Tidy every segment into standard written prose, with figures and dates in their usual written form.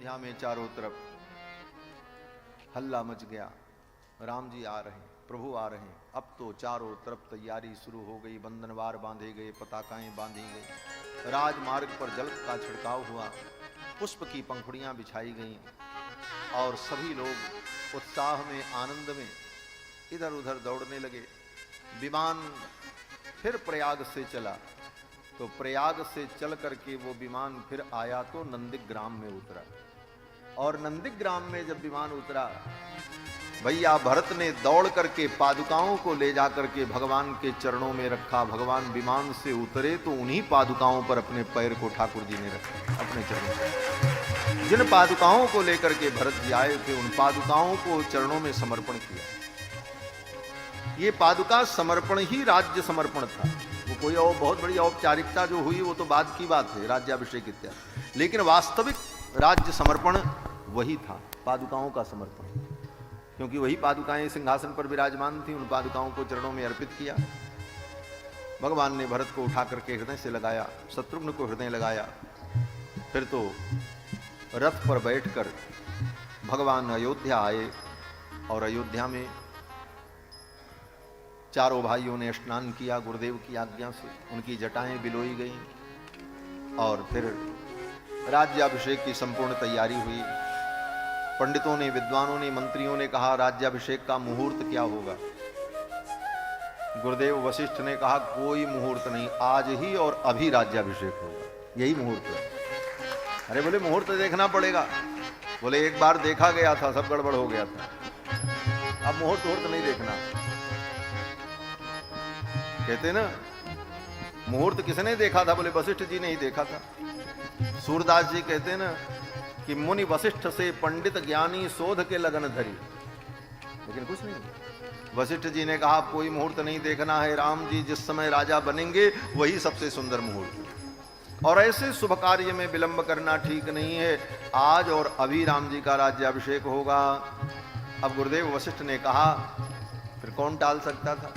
अयोध्या में चारों तरफ हल्ला मच गया। राम जी आ रहे हैं, प्रभु आ रहे हैं। अब तो चारों तरफ तैयारी शुरू हो गई, बंधनवार बांधे गए, पताकाएं बांधी गई, राजमार्ग पर जल का छिड़काव हुआ, पुष्प की पंखुड़ियां बिछाई गईं और सभी लोग उत्साह में, आनंद में इधर उधर दौड़ने लगे। विमान फिर प्रयाग से चला, तो प्रयाग से चल करके वो विमान फिर आया तो नंदिग्राम में उतरा। और नंदिग्राम में जब विमान उतरा, भैया भरत ने दौड़ करके पादुकाओं को ले जाकर के भगवान के चरणों में रखा। भगवान विमान से उतरे तो उन्हीं पादुकाओं पर अपने पैर को ठाकुर जी ने रखा, अपने चरणों में। जिन पादुकाओं को लेकर के भरत जी आए थे, उन पादुकाओं को चरणों में समर्पण किया। ये पादुका समर्पण ही राज्य समर्पण था। वो कोई और बहुत बड़ी औपचारिकता जो हुई वो तो बाद की बात है, राज्याभिषेक इत्यादि, लेकिन वास्तविक राज्य समर्पण वही था, पादुकाओं का समर्पण। क्योंकि वही पादुकाएं सिंहासन पर विराजमान थी, उन पादुकाओं को चरणों में अर्पित किया। भगवान ने भरत को उठा करके हृदय से लगाया, शत्रुघ्न को हृदय लगाया। फिर तो रथ पर बैठकर भगवान अयोध्या आए और अयोध्या में चारों भाइयों ने स्नान किया गुरुदेव की आज्ञा से, उनकी जटाएं बिलोई गईं और फिर राज्याभिषेक की संपूर्ण तैयारी हुई। पंडितों ने, विद्वानों ने, मंत्रियों ने कहा राज्याभिषेक का मुहूर्त क्या होगा। गुरुदेव वशिष्ठ ने कहा कोई मुहूर्त नहीं, आज ही और अभी राज्याभिषेक होगा, यही मुहूर्त है। अरे बोले मुहूर्त देखना पड़ेगा। बोले एक बार देखा गया था, सब गड़बड़ हो गया था, अब मुहूर्त नहीं देखना। कहते ना मुहूर्त किसने देखा था? बोले वशिष्ठ जी ने ही देखा था। सूरदास जी कहते ना कि मुनि वशिष्ठ से पंडित ज्ञानी शोध के लगन धरी, लेकिन कुछ नहीं। वशिष्ठ जी ने कहा कोई मुहूर्त नहीं देखना है, राम जी जिस समय राजा बनेंगे वही सबसे सुंदर मुहूर्त, और ऐसे शुभ कार्य में विलंब करना ठीक नहीं है। आज और अभी राम जी का राज्याभिषेक होगा। अब गुरुदेव वशिष्ठ ने कहा, फिर कौन टाल सकता था।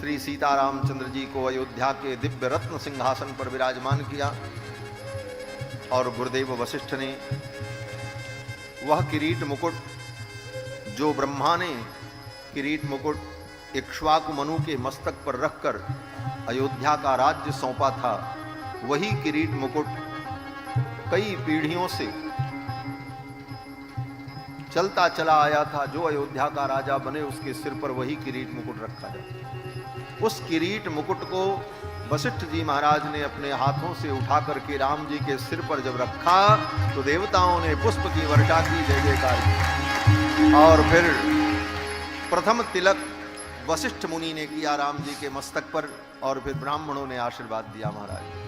श्री सीतारामचंद्र जी को अयोध्या के दिव्य रत्न सिंहासन पर विराजमान किया और गुरुदेव वशिष्ठ ने वह किरीट मुकुट जो ब्रह्मा ने किरीट मुकुट इक्ष्वाकु मनु के मस्तक पर रखकर अयोध्या का राज्य सौंपा था, वही किरीट मुकुट कई पीढ़ियों से चलता चला आया था। जो अयोध्या का राजा बने उसके सिर पर वही किरीट मुकुट रखा है। उस किरीट मुकुट को वशिष्ठ जी महाराज ने अपने हाथों से उठा करके राम जी के सिर पर जब रखा तो देवताओं ने पुष्प की वर्षा की, जय जयकार की। और फिर प्रथम तिलक वशिष्ठ मुनि ने किया राम जी के मस्तक पर और फिर ब्राह्मणों ने आशीर्वाद दिया महाराज।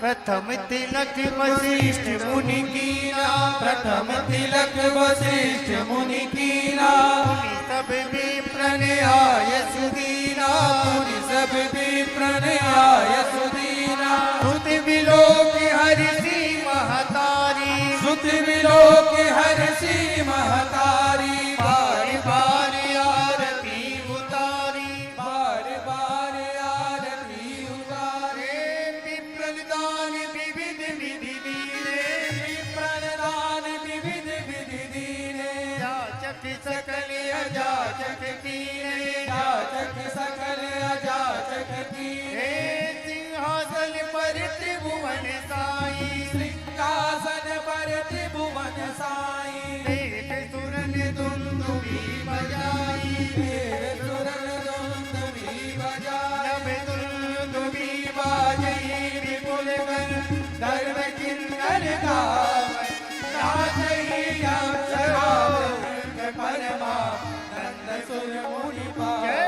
प्रथम तिलक वशिष्ठ मुनि कीना, प्रथम तिलक वशिष्ठ मुनि कीना, मुनि सब भी प्रणयाय सुदीना, मुनि सब भी प्रणयाय सुदीना। सुत विलोक हर्षि महतारी, सुत विलोक हर्षि महतारी, बार बार आरती उतारी, बार बार आरती उतारे। विप्रदान विविध विधि दीने, विप्रदान विविध विधि दीने, याचक सकल अजाचक कीने, याचक सकल अजाचक कीने। सिंहासन पर त्रिभुवन साई, सिंहासन पर त्रिभुवन साई। देख सुरन दुंदुभी बजाई, देख सुरन दुंदुभी बजाई। नभ दुंदुभी बाजई विपुल गण, धर्म किन्नर गावै, नाचई अप्सरावृंद परमा नंद सुर मुनि पावै।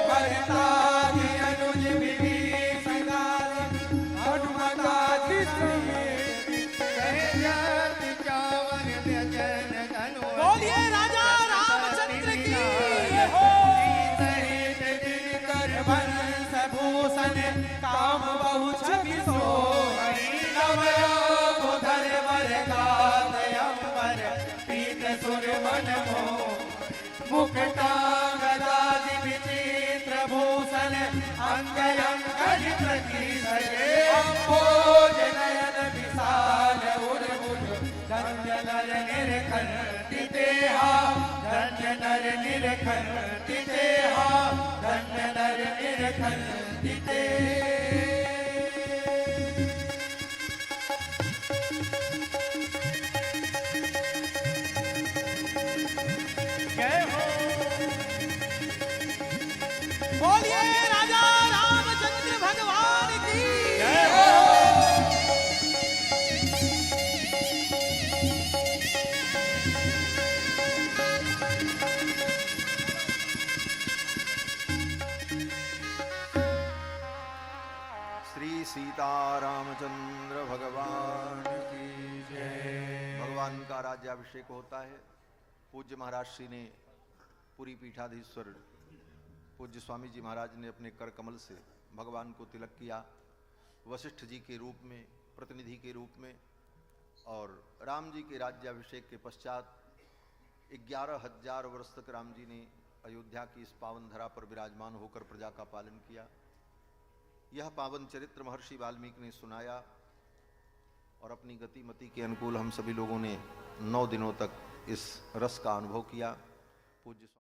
भरतादि अनुज विभीषण हनुमतादि समेत, कहे जाति चावन व्यजन धनु। बोलिए राजा रामचंद्र की हो। सहित गिरकर वंश भूषण, काम बहु छवि सोई। नवयोग धरवर गात अंबर, पीत सुर मन मोह। मुकुटांगदादि विचित्र भूषण, अंग अंगज प्रति सजे। अम्बोज नयन विशाल उर्बुज, निरखंति तेहा धन्य नर निरखंति तेहा धन्य नर निरखंति ते जय हो बोलिए राजा रामचंद्र भगवान की जय हो श्री सीतारामचंद्र भगवान की जय। भगवान का राज्याभिषेक होता है। पूज्य महाराज श्री ने पूरी पीठाधीश्वर पूज्य स्वामी जी महाराज ने अपने कर कमल से भगवान को तिलक किया, वशिष्ठ जी के रूप में, प्रतिनिधि के रूप में। और राम जी के राज्याभिषेक के पश्चात 11,000 वर्ष तक राम जी ने अयोध्या की इस पावन धरा पर विराजमान होकर प्रजा का पालन किया। यह पावन चरित्र महर्षि वाल्मीकि ने सुनाया और अपनी गति मति के अनुकूल हम सभी लोगों ने 9 दिनों तक इस रस का अनुभव किया। पूज्य